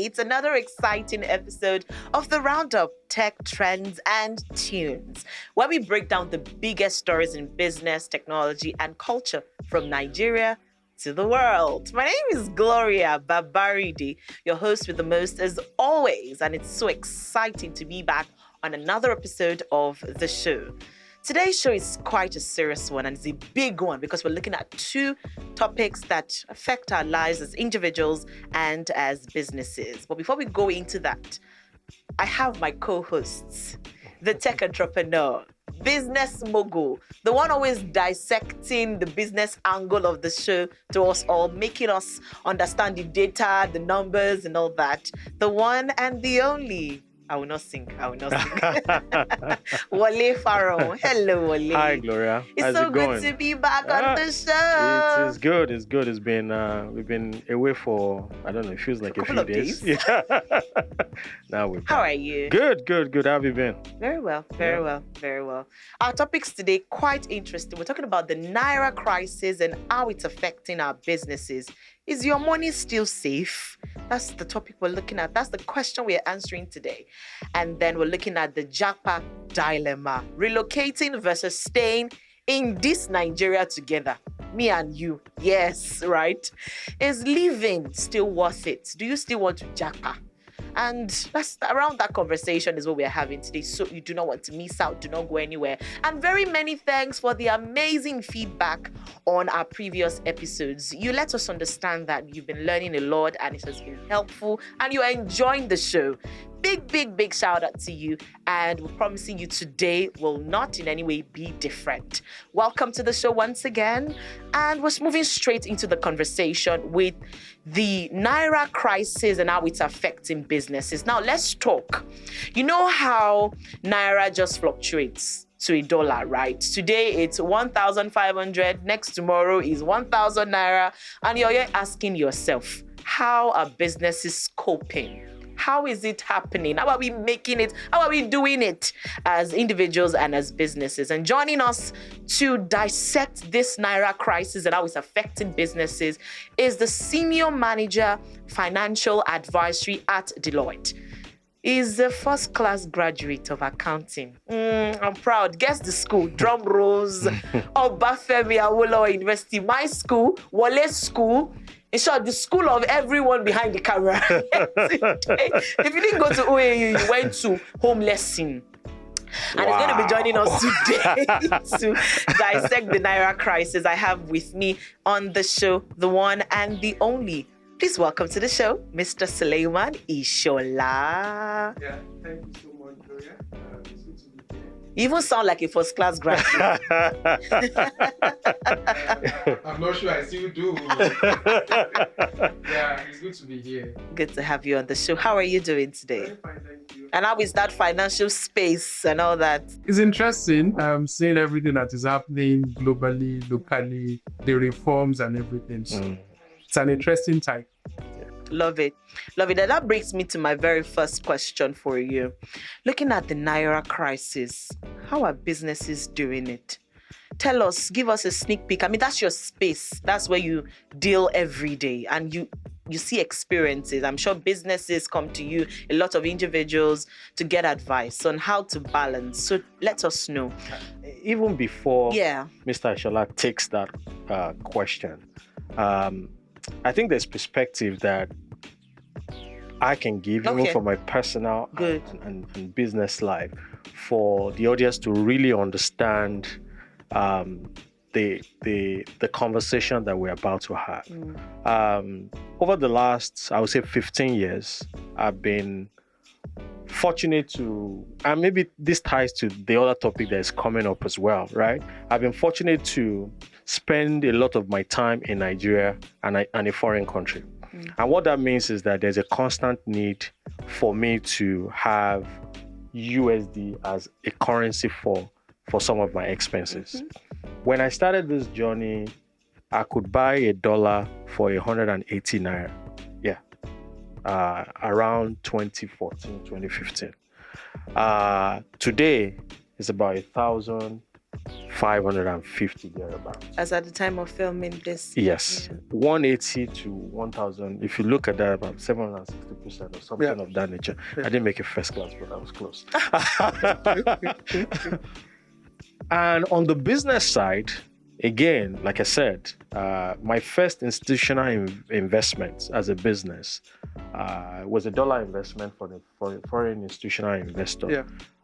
It's another exciting episode of the Roundup Tech Trends and Tunes, where we break down the biggest stories in business, technology, and culture from Nigeria to the world. My name is Gloria Babaridi, your host with the most as always, and it's so exciting to be back on another episode of the show. Today's show is quite a serious one, and it's a big one because we're looking at two topics that affect our lives as individuals and as businesses. But before we go into that, I have my co-hosts, the tech entrepreneur, business mogul, the one always dissecting the business angle of the show to us all, making us understand the data, the numbers, and all that. The one and the only. I will not sing. Wale Farrow. Hello, Wale. Hi, Gloria. It's How's so it good going? to be back on the show. It's good. It's good. It's been we've been away for I don't know. It feels like a few days. Yeah. Now we're back. How are you? Good. How have you been? Very well. Our topics today quite interesting. We're talking about the Naira crisis and how it's affecting our businesses. Is your money still safe? That's the topic we're looking at. That's the question we're answering today. And then we're looking at the Japa dilemma. Relocating versus staying in this Nigeria together. Me and you. Yes, right? Is living still worth it? Do you still want to Japa? And that's around that conversation is what we're having today. So you do not want to miss out. Do not go anywhere. And very many thanks for the amazing feedback on our previous episodes. You let us understand that you've been learning a lot and it has been helpful and you are enjoying the show. Big shout out to you. And we're promising you today will not in any way be different. Welcome to the show once again. And we're moving straight into the conversation with the Naira crisis and how it's affecting businesses. Now, let's talk. You know how Naira just fluctuates to a dollar, right? Today it's 1,500. Next tomorrow is 1,000 Naira. And you're asking yourself, how are businesses coping? How is it happening? How are we making it? How are we doing it as individuals and as businesses? And joining us to dissect this Naira crisis and how it's affecting businesses is the Senior Manager, Financial Advisory at Deloitte. He's a first-class graduate of accounting. I'm proud. Guess the school. Drum rolls. Obafemi Awolowo University. My school. Wale's school. In short, the school of everyone behind the camera. If you didn't go to OAU, you went to home lesson. And he's going to be joining us today to dissect the Naira crisis. I have with me on the show the one and the only. Please welcome to the show, Mr. Suleiman Ishola. Yeah, thank you so much, Gloria. It's good to be here. You even sound like a first-class graduate. I'm not sure I still do. Yeah, it's good to be here. Good to have you on the show. How are you doing today? Very fine, thank you. And how is that financial space and all that? It's interesting seeing everything that is happening globally, locally, the reforms and everything. So it's an interesting time. Love it. And that brings me to my very first question for you. Looking at the Naira crisis, how are businesses doing it? Tell us, give us a sneak peek. I mean, that's your space. That's where you deal every day and you see experiences. I'm sure businesses come to you, a lot of individuals, to get advice on how to balance. So let us know. Even before Yeah. Mr. Ishola takes that question, I think there's perspective that I can give, even Okay. for my personal Good. and business life, for the audience to really understand the conversation that we're about to have. Over the last, I would say, 15 years, I've been fortunate to, and maybe this ties to the other topic that is coming up as well, right? I've been fortunate to spend a lot of my time in Nigeria and a foreign country. And what that means is that there's a constant need for me to have USD as a currency for some of my expenses. When I started this journey, I could buy a dollar for 180 Naira. Yeah. Around 2014, 2015. Today, it's about 1,000 550 thereabouts. As at the time of filming this. Yes, 180 to 1,000. If you look at that, about 760% or something of that nature. I didn't make it first class, but I was close. And on the business side, again, like I said, my first institutional investment as a business was a dollar investment for a foreign institutional investor. Yeah.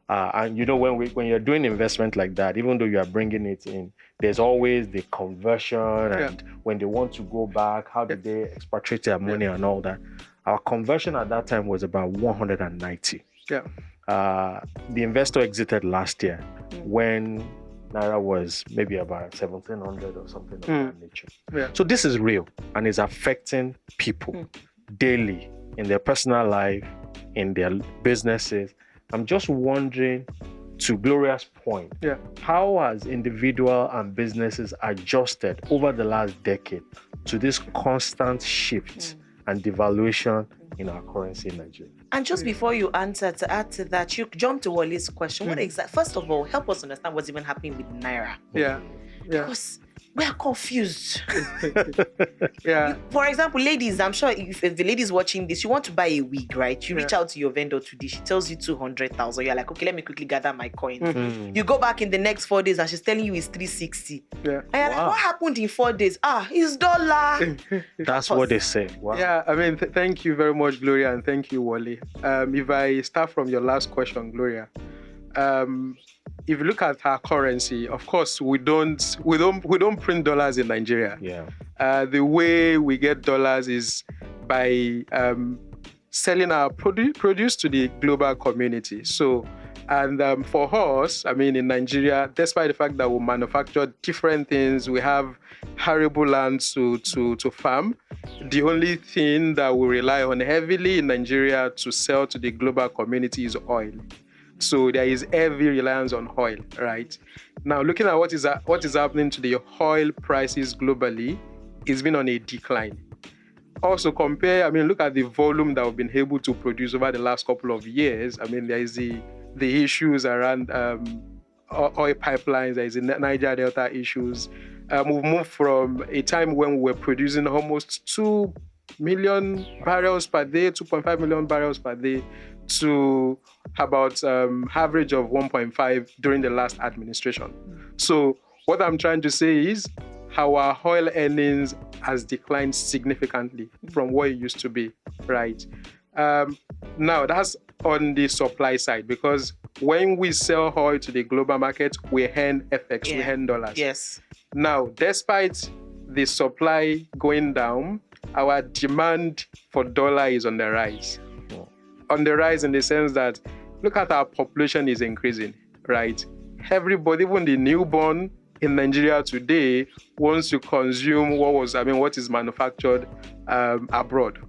And when you're doing investment like that, even though you are bringing it in, there's always the conversion, and when they want to go back, how do they expatriate their money and all that. Our conversion at that time was about 190. Yeah. The investor exited last year when Naira was maybe about 1,700 or something of that nature. Yeah. So this is real and is affecting people daily in their personal life, in their businesses. I'm just wondering, to Gloria's point, how has individual and businesses adjusted over the last decade to this constant shift and devaluation in our currency in Nigeria? And just before you answer, to add to that, you jump to Wale's question. First of all, help us understand what's even happening with Naira. Yeah. Because we are confused. Yeah. For example, ladies, I'm sure if the ladies watching this, you want to buy a wig, right? You reach out to your vendor today. She tells you 200,000. You're like, okay, let me quickly gather my coins. You go back in the next 4 days and she's telling you it's 360. Yeah. And you're like, what happened in 4 days? It's dollar. That's what they say. Wow. Yeah, I mean, thank you very much, Gloria, and thank you, Wale. If I start from your last question, Gloria, if you look at our currency, of course, we don't print dollars in Nigeria. Yeah. The way we get dollars is by selling our produce to the global community. So, and for us, I mean, in Nigeria, despite the fact that we manufacture different things, we have arable land to farm. The only thing that we rely on heavily in Nigeria to sell to the global community is oil. So there is heavy reliance on oil, right? Now, looking at what is happening to the oil prices globally, it's been on a decline. Also look at the volume that we've been able to produce over the last couple of years. I mean, there is the issues around oil pipelines, there is the Niger Delta issues. We've moved from a time when we were producing almost 2 million barrels per day, 2.5 million barrels per day, to about average of 1.5 during the last administration. So what I'm trying to say is our oil earnings has declined significantly from what it used to be, right? Now that's on the supply side, because when we sell oil to the global market, we earn FX, we earn dollars. Yes. Now, despite the supply going down, our demand for dollar is on the rise. On the rise in the sense that, look at our population is increasing, right? Everybody, even the newborn in Nigeria today, wants to consume what is manufactured abroad,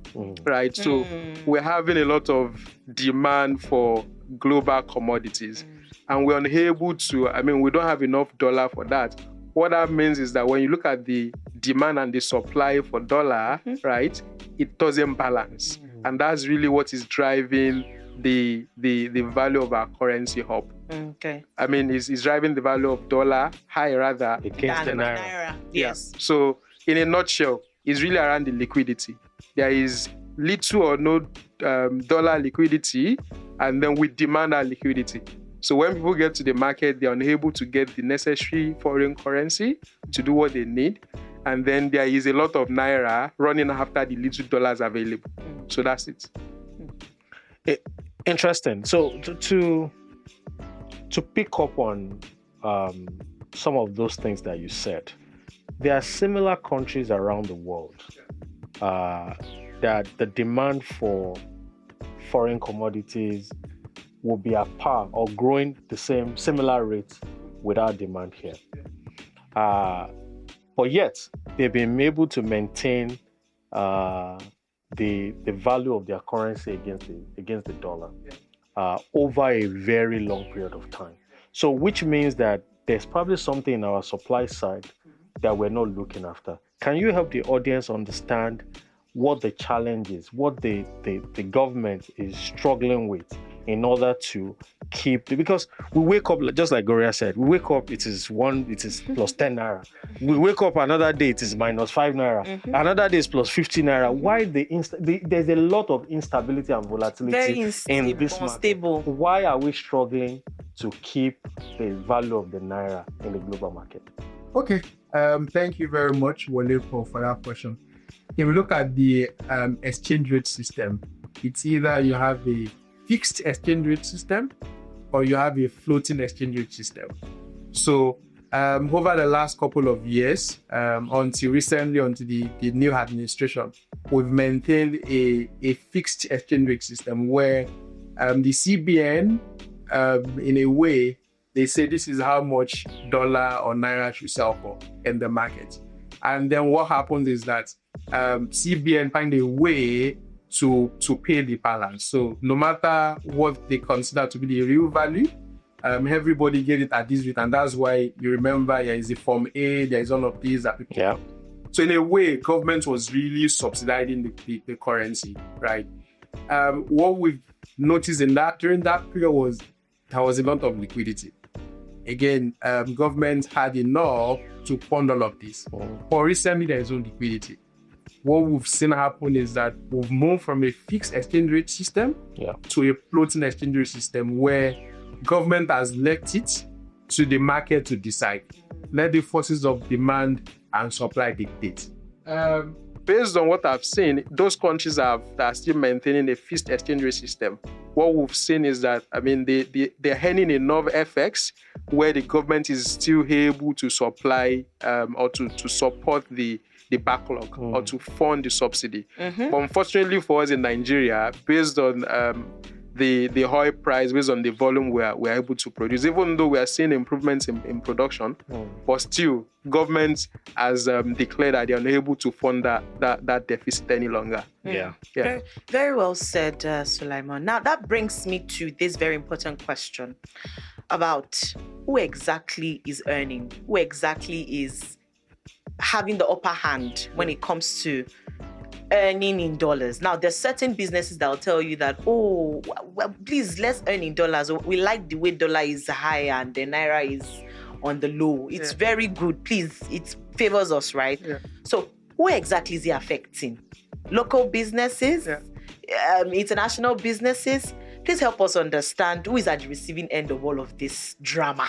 right? So we're having a lot of demand for global commodities, and we're unable to, we don't have enough dollar for that. What that means is that when you look at the demand and the supply for dollar, right, it doesn't balance. And that's really what is driving the value of our currency up. Okay. It's driving the value of dollar high rather against the Naira. Yes. Yeah. So in a nutshell, it's really around the liquidity. There is little or no dollar liquidity, and then we demand our liquidity. So when people get to the market, they're unable to get the necessary foreign currency to do what they need. And then there is a lot of Naira running after the little dollars available. So that's it. Interesting. So to pick up on some of those things that you said, there are similar countries around the world that the demand for foreign commodities will be at par or growing the similar rate with our demand here. But yet, they've been able to maintain the value of their currency against the dollar over a very long period of time. So which means that there's probably something in our supply side that we're not looking after. Can you help the audience understand what the challenge is, what the government is struggling with in order to keep, because we wake up, just like Gloria said, we wake up, it is plus 10 naira. We wake up another day, it is minus 5 naira. Another day is plus 50 naira. Why there's a lot of instability and volatility in this unstable market. Why are we struggling to keep the value of the naira in the global market? Okay, thank you very much, Wale, for that question. If we look at the exchange rate system, it's either you have a fixed exchange rate system or you have a floating exchange rate system. So over the last couple of years, until recently, until the new administration, we've maintained a fixed exchange rate system where the CBN, in a way, they say this is how much dollar or naira should sell for in the market. And then what happens is that CBN find a way to pay the balance. So no matter what they consider to be the real value, everybody get it at this rate. And that's why you remember there is a Form A, there is all of these that people. Yeah. So in a way, government was really subsidizing the currency, right? What we've noticed during that period was there was a lot of liquidity. Again, government had enough to fund all of this. But recently, there is no liquidity. What we've seen happen is that we've moved from a fixed exchange rate system to a floating exchange rate system where government has left it to the market to decide. Let the forces of demand and supply dictate. Based on what I've seen, those countries that are still maintaining a fixed exchange rate system, what we've seen is that, they're earning enough FX where the government is still able to supply or to support the backlog or to fund the subsidy. But unfortunately for us in Nigeria, based on the oil price, based on the volume we're able to produce, even though we are seeing improvements in production, but still government has declared that they are unable to fund that deficit any longer. Yeah. Very, very well said, Sulaiman. Now that brings me to this very important question about who exactly is earning, who exactly is having the upper hand when it comes to earning in dollars. Now, there's certain businesses that will tell you that, oh, well, please, let's earn in dollars. We like the way dollar is high and the naira is on the low. It's very good. Please, it favors us, right? Yeah. So who exactly is it affecting? Local businesses? International businesses? Please help us understand who is at the receiving end of all of this drama.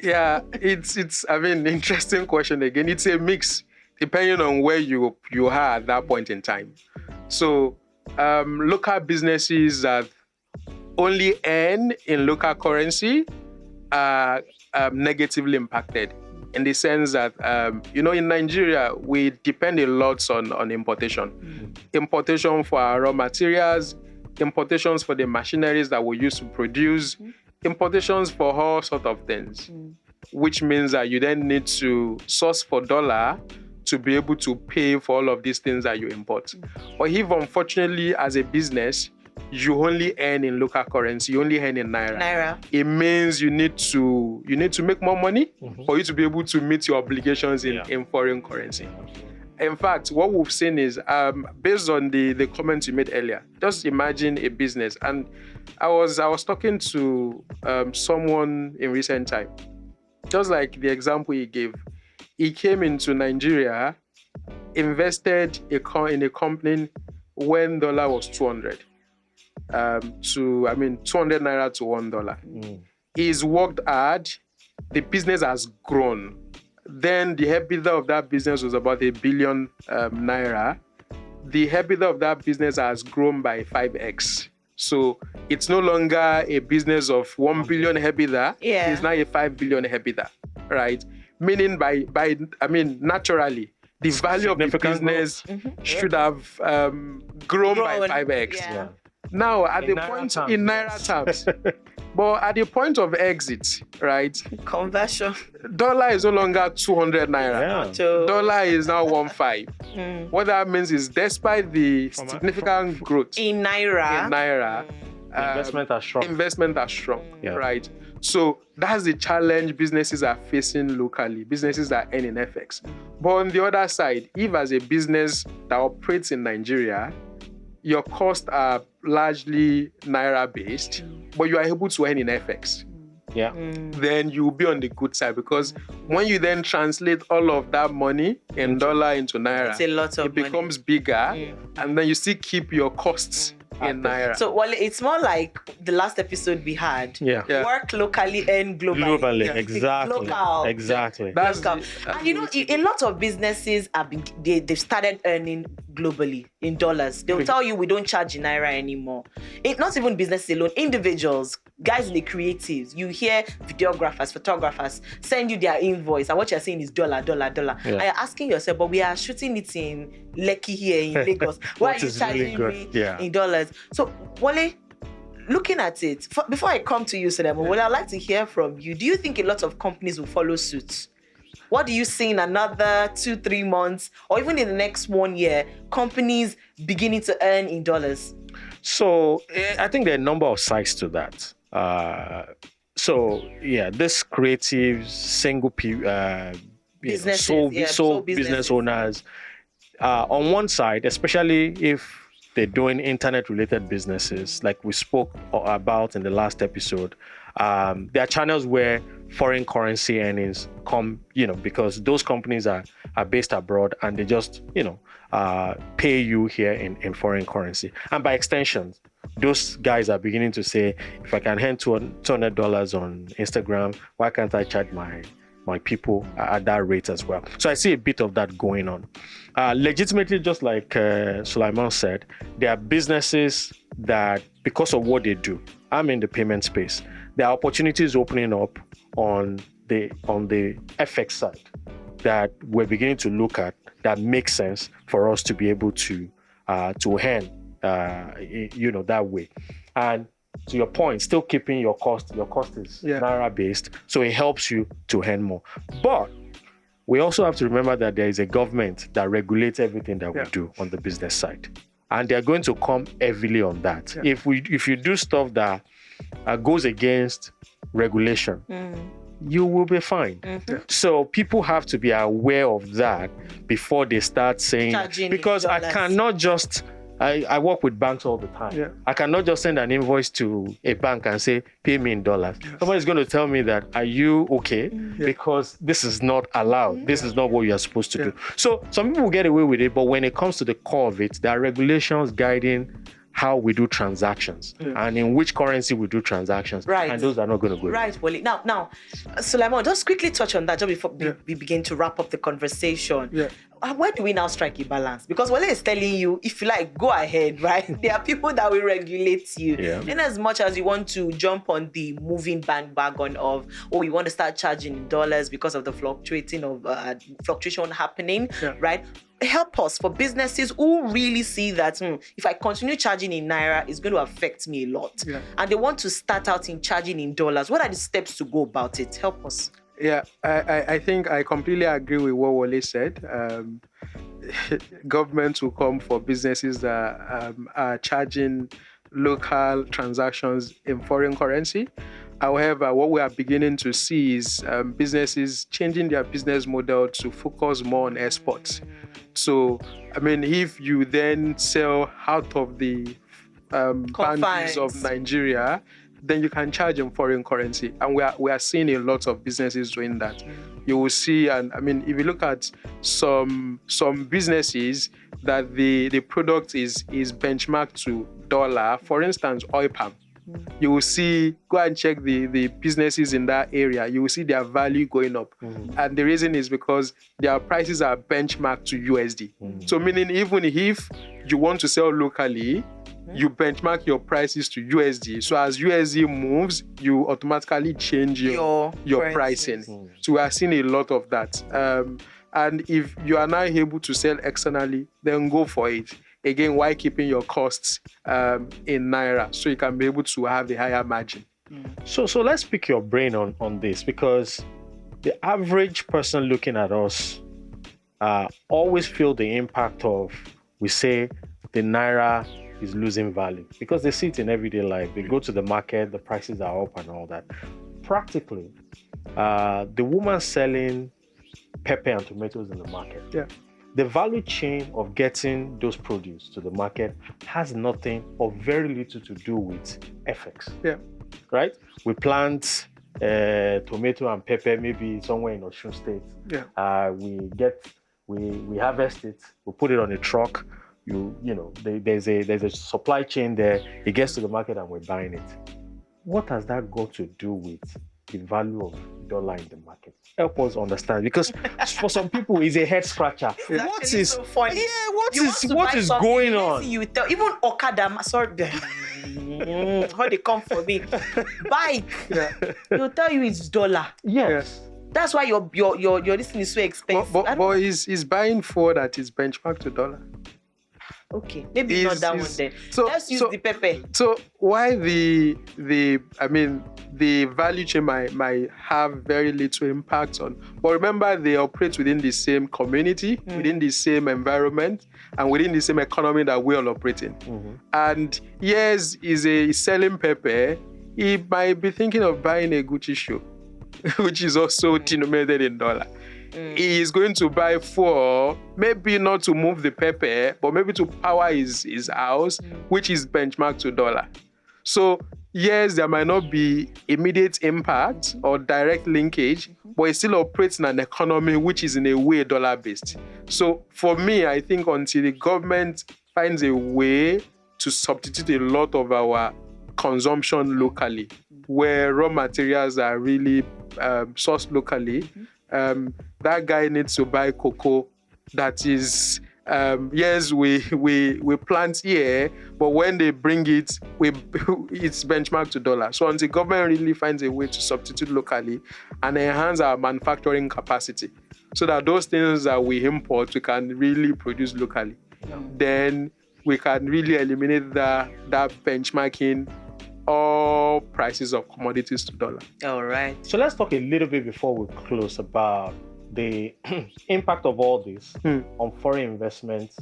Yeah, it's interesting question again. It's a mix depending on where you are at that point in time. So local businesses that only earn in local currency are negatively impacted in the sense that, in Nigeria, we depend a lot on importation. Importation for our raw materials, importations for the machineries that we use to produce, importations for all sorts of things, which means that you then need to source for dollar to be able to pay for all of these things that you import. But if, unfortunately, as a business, you only earn in local currency, you only earn in naira. It means you need to make more money for you to be able to meet your obligations in foreign currency. In fact, what we've seen is, based on the comments you made earlier, just imagine a business. And I was talking to someone in recent time, just like the example he gave. He came into Nigeria, invested in a company when dollar was 200. 200 naira to $1. He's worked hard. The business has grown. Then the EBITDA of that business was about 1 billion naira. The EBITDA of that business has grown by 5x. So it's no longer a business of 1 billion EBITDA. Yeah. It's now a 5 billion EBITDA, right? Meaning naturally, the value of the business should have grown by 5x. Yeah. Now, at In the naira point terms, in naira terms, but at the point of exit, right? Conversion. Dollar is no longer 200 naira. Yeah. Dollar is now 1.5. What that means is, despite the significant growth In naira. Investment are strong. Right? So that's the challenge businesses are facing locally, businesses that earn in FX. But on the other side, if as a business that operates in Nigeria, your costs are largely Naira based, but you are able to earn in FX, Yeah. then you'll be on the good side, because when you then translate all of that money in dollar into Naira, It's a lot of it becomes bigger, and then you still keep your costs in Naira. So, well, it's more like the last episode we had. Yeah. Work locally, earn globally. Globally, exactly. Local. Exactly. That's Local. And you know, a lot of businesses they've started earning globally in dollars. They'll tell you we don't charge in Naira anymore. Not even businesses alone, individuals, guys in the creatives. You hear videographers, photographers send you their invoice, and what you're saying is dollar. Yeah. And you're asking yourself, but we are shooting it in Lekki here in Lagos. Why are you charging me in dollars? So, Wale, looking at it, before I come to you, Solomon, I'd like to hear from you. Do you think a lot of companies will follow suit? What do you see in another 2-3 months, or even in the next 1 year, companies beginning to earn in dollars? So I think there are a number of sides to that. This creative single business owners, on one side, especially if they're doing internet-related businesses, like we spoke about in the last episode, there are channels where foreign currency earnings come, because those companies are based abroad, and they just, pay you here in foreign currency. And by extension, those guys are beginning to say, if I can earn $200 on Instagram, why can't I charge my people at that rate as well? So I see a bit of that going on. Legitimately, just like Sulaiman said, there are businesses that, because of what they do, I'm in the payment space, there are opportunities opening up on the FX side that we're beginning to look at that makes sense for us to be able to earn that way. And to your point, still keeping your cost is Naira based, so it helps you to earn more. But we also have to remember that there is a government that regulates everything that we do on the business side, and they're going to come heavily on that. If you do stuff that goes against regulation, you will be fined. So people have to be aware of that before they start saying, because I cannot just, I work with banks all the time. I cannot just send an invoice to a bank and say, pay me in dollars. Somebody's going to tell me that, are you okay? Because this is not allowed. This is not what you are supposed to do. So some people get away with it, but when it comes to the core of it, there are regulations guiding how we do transactions and in which currency we do transactions. Right. And those are not going to go. Right, Wally. Now, Sulaiman, just quickly touch on that just before we begin to wrap up the conversation. Where do we now strike a balance? Because Wale is telling you, if you like, go ahead, right? There are people that will regulate you. In as much as you want to jump on the moving bandwagon of, you want to start charging in dollars because of the fluctuation happening, right? Help us for businesses who really see that if I continue charging in Naira, it's going to affect me a lot. And they want to start out in charging in dollars. What are the steps to go about it? Help us. Yeah, I think I completely agree with what Wale said. Government will come for businesses that are charging local transactions in foreign currency. However, what we are beginning to see is businesses changing their business model to focus more on exports. So, if you then sell out of the boundaries of Nigeria, then you can charge in foreign currency. And we are seeing a lot of businesses doing that. You will see, and if you look at some businesses that the product is benchmarked to dollar, for instance, oil palm. You will see, go and check the businesses in that area. You will see their value going up. And the reason is because their prices are benchmarked to USD. So meaning even if you want to sell locally, you benchmark your prices to USD. So as USD moves, you automatically change your pricing. So we are seeing a lot of that. And if you are now able to sell externally, then go for it. Again, why keeping your costs in Naira, so you can be able to have a higher margin? So let's pick your brain on this, because the average person looking at us always feel the impact of, we say, the Naira is losing value, because they see it in everyday life. They go to the market, the prices are up and all that. Practically, the woman selling pepper and tomatoes in the market the value chain of getting those produce to the market has nothing or very little to do with FX. Yeah. Right? We plant tomato and pepper maybe somewhere in Osun State. Yeah. We harvest it, we put it on a truck. There's a supply chain there. It gets to the market and we're buying it. What has that got to do with the value of dollar in the market? Help us understand, because for some people it's a head scratcher. It's What actually is so funny. Yeah, buy what is something, going let's on? see, you tell even Okada, sorry, how they come for me, bike. Yeah. They'll tell you it's dollar. Yes. That's why your this thing is so expensive. But he's buying Ford that is benchmarked to dollar. Okay, maybe not that one then. So Let's use the pepper. So why the value chain might have very little impact on, but remember they operate within the same community, within the same environment, and within the same economy that we all operate in. And yes, is selling pepper, he might be thinking of buying a Gucci shoe, which is also denominated in dollar. He is going to buy for, maybe not to move the pepper, but maybe to power his house, which is benchmarked to dollar. So yes, there might not be immediate impact or direct linkage, but it still operates in an economy which is in a way dollar-based. So for me, I think until the government finds a way to substitute a lot of our consumption locally, where raw materials are really sourced locally, that guy needs to buy cocoa that is, yes, we plant here, but when they bring it, it's benchmarked to dollar. So until government really finds a way to substitute locally and enhance our manufacturing capacity, so that those things that we import, we can really produce locally, then we can really eliminate that benchmarking all prices of commodities to dollar. All right. So let's talk a little bit before we close about the impact of all this on foreign investments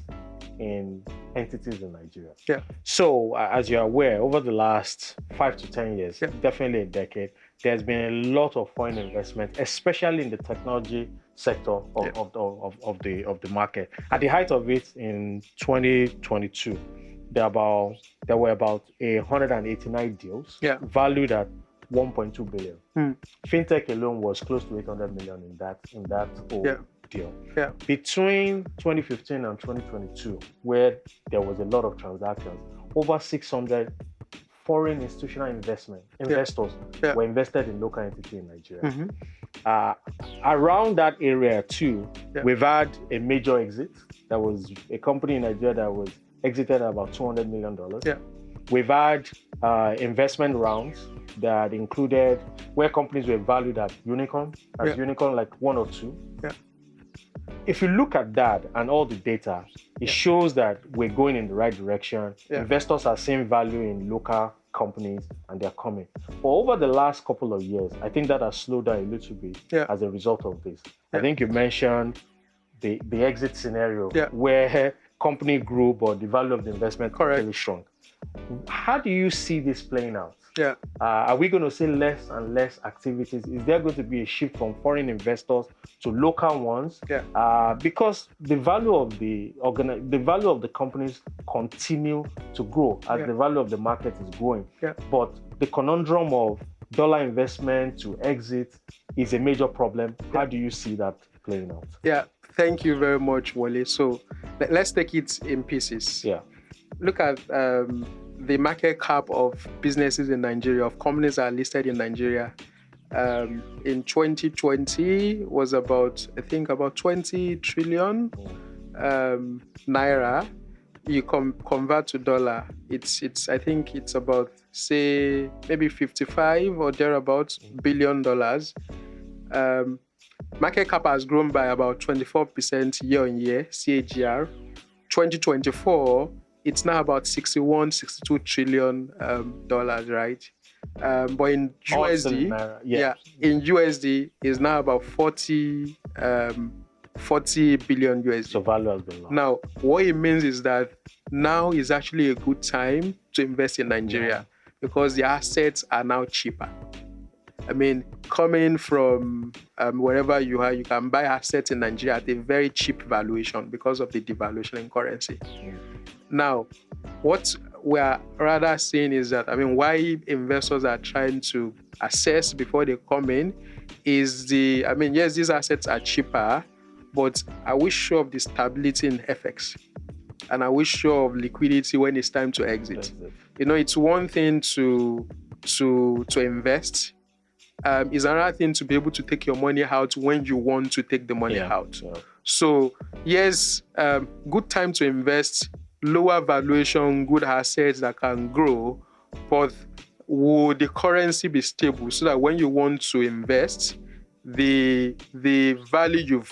in entities in Nigeria. Yeah. So as you're aware, over the last 5 to 10 years, definitely a decade, there's been a lot of foreign investment, especially in the technology sector of the market. At the height of it in 2022, there were about 189 deals valued at 1.2 billion. Fintech alone was close to 800 million in that whole deal. Yeah. Between 2015 and 2022, where there was a lot of transactions, over 600 foreign institutional investors were invested in local entity in Nigeria. Around that area too, we've had a major exit. There was a company in Nigeria that was exited at about $200 million. We've had investment rounds that included where companies were valued at unicorn like 1 or 2. If you look at that and all the data, it shows that we're going in the right direction. Investors are seeing value in local companies and they're coming. But over the last couple of years, I think that has slowed down a little bit as a result of this. I think you mentioned the exit scenario where company grew, but the value of the investment really shrunk. How do you see this playing out? Are we going to see less and less activities? Is there going to be a shift from foreign investors to local ones? Because the value of the companies continue to grow as the value of the market is growing. But the conundrum of dollar investment to exit is a major problem. How do you see that playing out? Thank you very much, Wale. So let's take it in pieces. Look at the market cap of businesses in Nigeria, of companies that are listed in Nigeria. In 2020 was about 20 trillion naira. You convert to dollar, I think it's about, say, maybe 55 or thereabouts billion dollars. Market cap has grown by about 24% year on year, CAGR. 2024, it's now about 62 trillion dollars, right? But in USD, in USD is now about 40 billion USD. So value has been lost. Now, what it means is that now is actually a good time to invest in Nigeria because the assets are now cheaper. I mean, coming from wherever you are, you can buy assets in Nigeria at a very cheap valuation because of the devaluation in currency. Now, what we are rather seeing is that, I mean, why investors are trying to assess before they come in is yes, these assets are cheaper, but are we sure of the stability in FX? And are we sure of liquidity when it's time to exit? It's one thing to invest. It's another thing to be able to take your money out when you want to take the money out. Yeah. So yes, good time to invest, lower valuation, good assets that can grow, but would the currency be stable so that when you want to invest, the value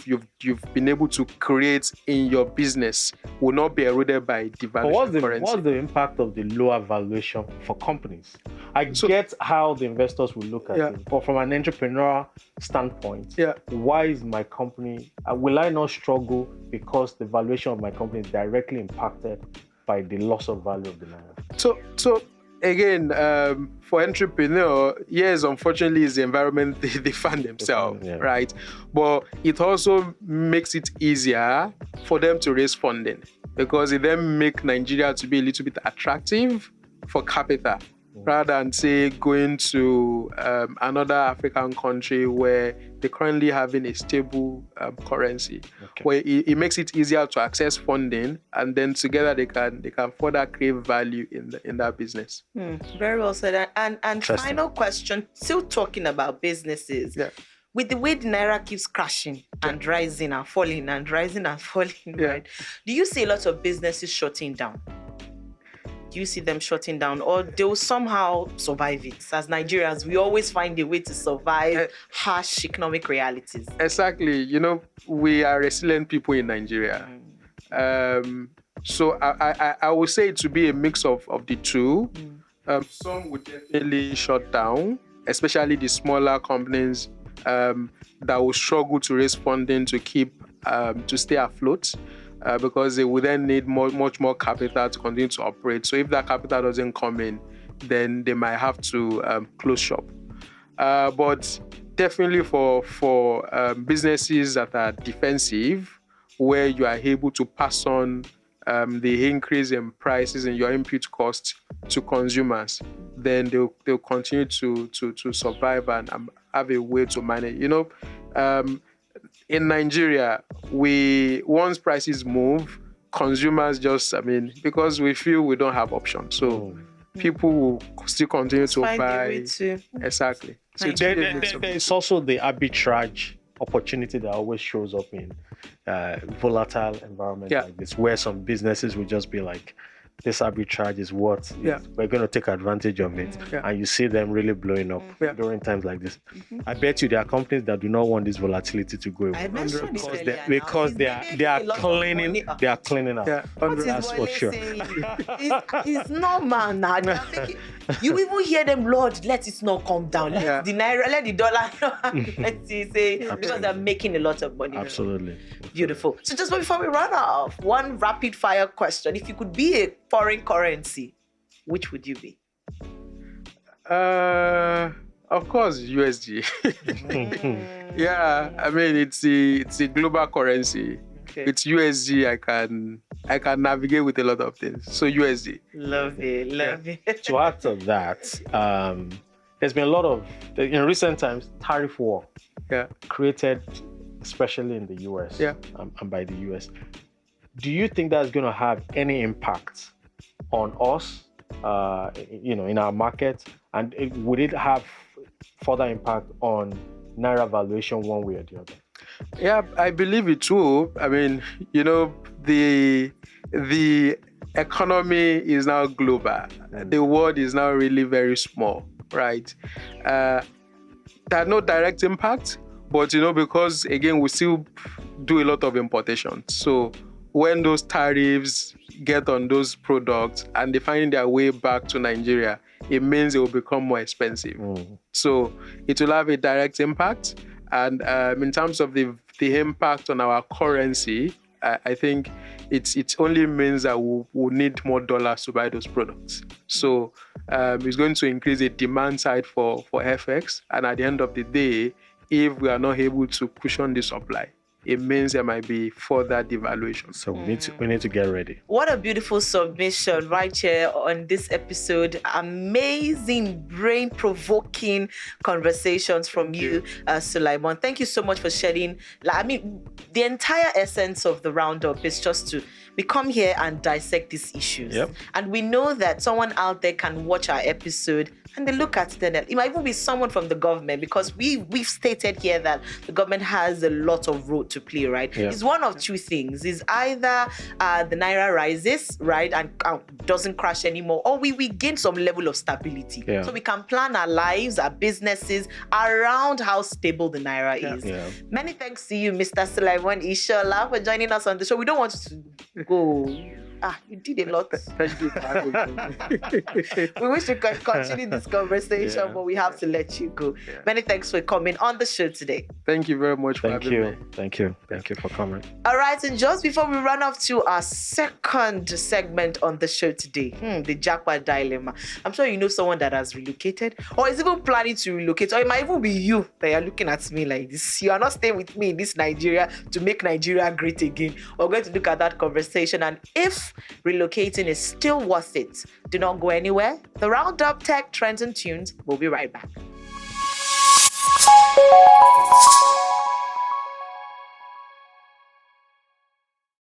you've been able to create in your business will not be eroded by devaluation currency. What's the impact of the lower valuation for companies? I get how the investors will look at it, but from an entrepreneurial standpoint, why is my company, will I not struggle because the valuation of my company is directly impacted by the loss of value of the naira? So again, for entrepreneur, yes, unfortunately, it's the environment they find themselves, right? But it also makes it easier for them to raise funding because it then make Nigeria to be a little bit attractive for capital rather than, say, going to another African country where they're currently having a stable currency, where it makes it easier to access funding, and then together they can further create value in that business. Very well said. And final question, still talking about businesses. With the way the naira keeps crashing and rising and falling and rising and falling, right? Do you see a lot of businesses shutting down? Do you see them shutting down, or they'll somehow survive it? As Nigerians, we always find a way to survive harsh economic realities. Exactly. We are resilient people in Nigeria. So I would say it to be a mix of the two. Some would definitely shut down, especially the smaller companies that will struggle to raise funding to keep to stay afloat. Because they would then need much more capital to continue to operate. So if that capital doesn't come in, then they might have to close shop. But definitely for businesses that are defensive, where you are able to pass on the increase in prices and your input costs to consumers, then they'll continue to survive and have a way to manage. In Nigeria, once prices move, consumers because we feel we don't have options. So people will still continue to buy. Exactly. So there's also the arbitrage opportunity that always shows up in volatile environments like this, where some businesses will just be like, this arbitrage is what we're going to take advantage of it. And you see them really blowing up during times like this. I bet you there are companies that do not want this volatility to go away because they are cleaning up. That's for sure. It's normal now. You even hear them, Lord, let it not come down. Let the naira, let the dollar, let's say, because they're making a lot of money. Absolutely. Beautiful. So just before we run off, one rapid fire question. If you could be a foreign currency, which would you be? Of course, USD. It's a global currency. It's USD. I can navigate with a lot of things. So USD. Love it. To add to that, there's been a lot of, in recent times, tariff war created, especially in the US and by the US. Do you think that's going to have any impact on us, in our market? And would it have further impact on naira valuation one way or the other? Yeah, I believe it too. I mean, the economy is now global. The world is now really very small, right? There are no direct impact, but because again we still do a lot of importation. So when those tariffs get on those products and they find their way back to Nigeria, it means it will become more expensive. So it will have a direct impact. And in terms of the impact on our currency, I think it only means that we'll need more dollars to buy those products. So it's going to increase the demand side for FX. And at the end of the day, if we are not able to cushion the supply, it means there might be further devaluation. So we need to get ready. What a beautiful submission right here on this episode. Amazing, brain-provoking conversations from you, Sulaiman. Thank you so much for shedding. The entire essence of the roundup is just to we come here and dissect these issues. Yep. And we know that someone out there can watch our episode and they look at it. It might even be someone from the government, because we've stated here that the government has a lot of role to play, right? Yeah. It's one of two things. It's either the Naira rises, right, and doesn't crash anymore, or we gain some level of stability. Yeah. So we can plan our lives, our businesses around how stable the Naira is. Yeah. Many thanks to you, Mr. Sulaiman Ishola, for joining us on the show. We don't want to go. You did a lot. Thank you for having me. We wish we could continue this conversation, but we have to let you go. Yeah. Many thanks for coming on the show today. Thank you very much for Thank having you. me. Thank you. Thank you for coming. All right, and just before we run off to our second segment on the show today, the Jackpot Dilemma. I'm sure you know someone that has relocated or is even planning to relocate, or it might even be you that you're looking at me like this. You are not staying with me in this Nigeria to make Nigeria great again. We're going to look at that conversation, and if relocating is still worth it, do not go anywhere. The Roundup Tech Trends and Tunes will be right back.